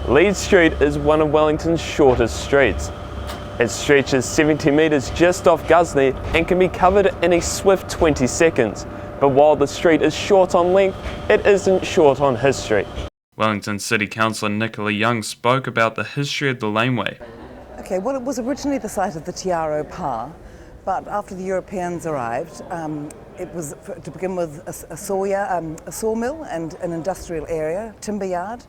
Leeds Street is one of Wellington's shortest streets. It stretches 70 metres just off Gusney and can be covered in a swift 20 seconds. But while the street is short on length, it isn't short on history. Wellington City Councillor Nicola Young spoke about the history of the laneway. Okay, well, it was originally the site of the Tiaro Pa, but after the Europeans arrived, it was to begin with a sawmill and an industrial area, timber yard.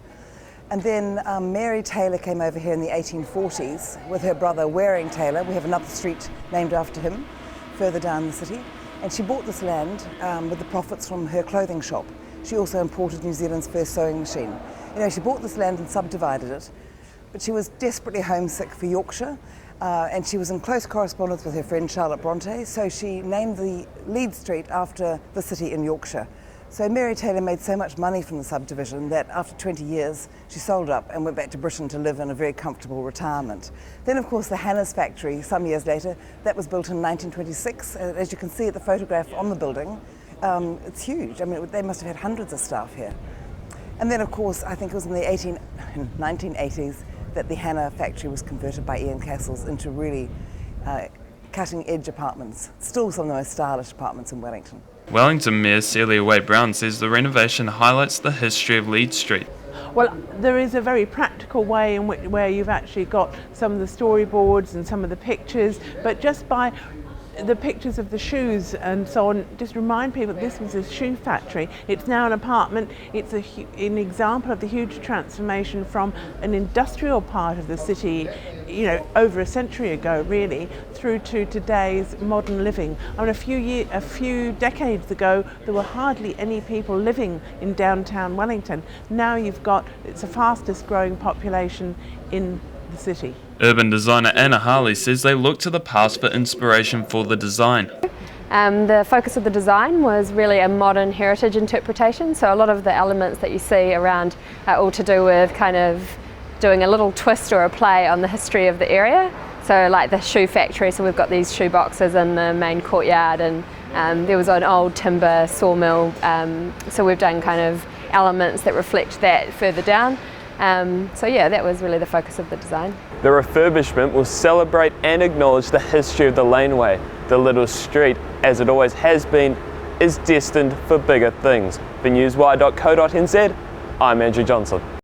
And then Mary Taylor came over here in the 1840s with her brother Waring Taylor. We have another street named after him further down the city. And she bought this land with the profits from her clothing shop. She also imported New Zealand's first sewing machine. You know, she bought this land and subdivided it, but she was desperately homesick for Yorkshire, and she was in close correspondence with her friend Charlotte Bronte, so she named the Leeds Street after the city in Yorkshire. So Mary Taylor made so much money from the subdivision that after 20 years she sold up and went back to Britain to live in a very comfortable retirement. Then of course the Hannah's factory, some years later, that was built in 1926. As you can see at the photograph on the building, it's huge. I mean, they must have had hundreds of staff here. And then of course, I think it was in the 1980s that the Hannah factory was converted by Ian Castles into really cutting-edge apartments. Still some of the most stylish apartments in Wellington. Wellington Mayor Celia Wade-Brown says the renovation highlights the history of Leeds Street. Well, there is a very practical way in which where you've actually got some of the storyboards and some of the pictures, but just by the pictures of the shoes and so on, just remind people that this was a shoe factory. It's now an apartment. It's an example of the huge transformation from an industrial part of the city, you know, over a century ago really, through to today's modern living. I mean, a few decades ago, there were hardly any people living in downtown Wellington. Now it's the fastest growing population in the city. Urban designer Anna Harley says they look to the past for inspiration for the design. The focus of the design was really a modern heritage interpretation, so a lot of the elements that you see around are all to do with kind of doing a little twist or a play on the history of the area. So like the shoe factory, so we've got these shoe boxes in the main courtyard, and there was an old timber sawmill, so we've done kind of elements that reflect that further down. So yeah, that was really the focus of the design. The refurbishment will celebrate and acknowledge the history of the laneway. The little street, as it always has been, is destined for bigger things. For newswire.co.nz, I'm Andrew Johnsen.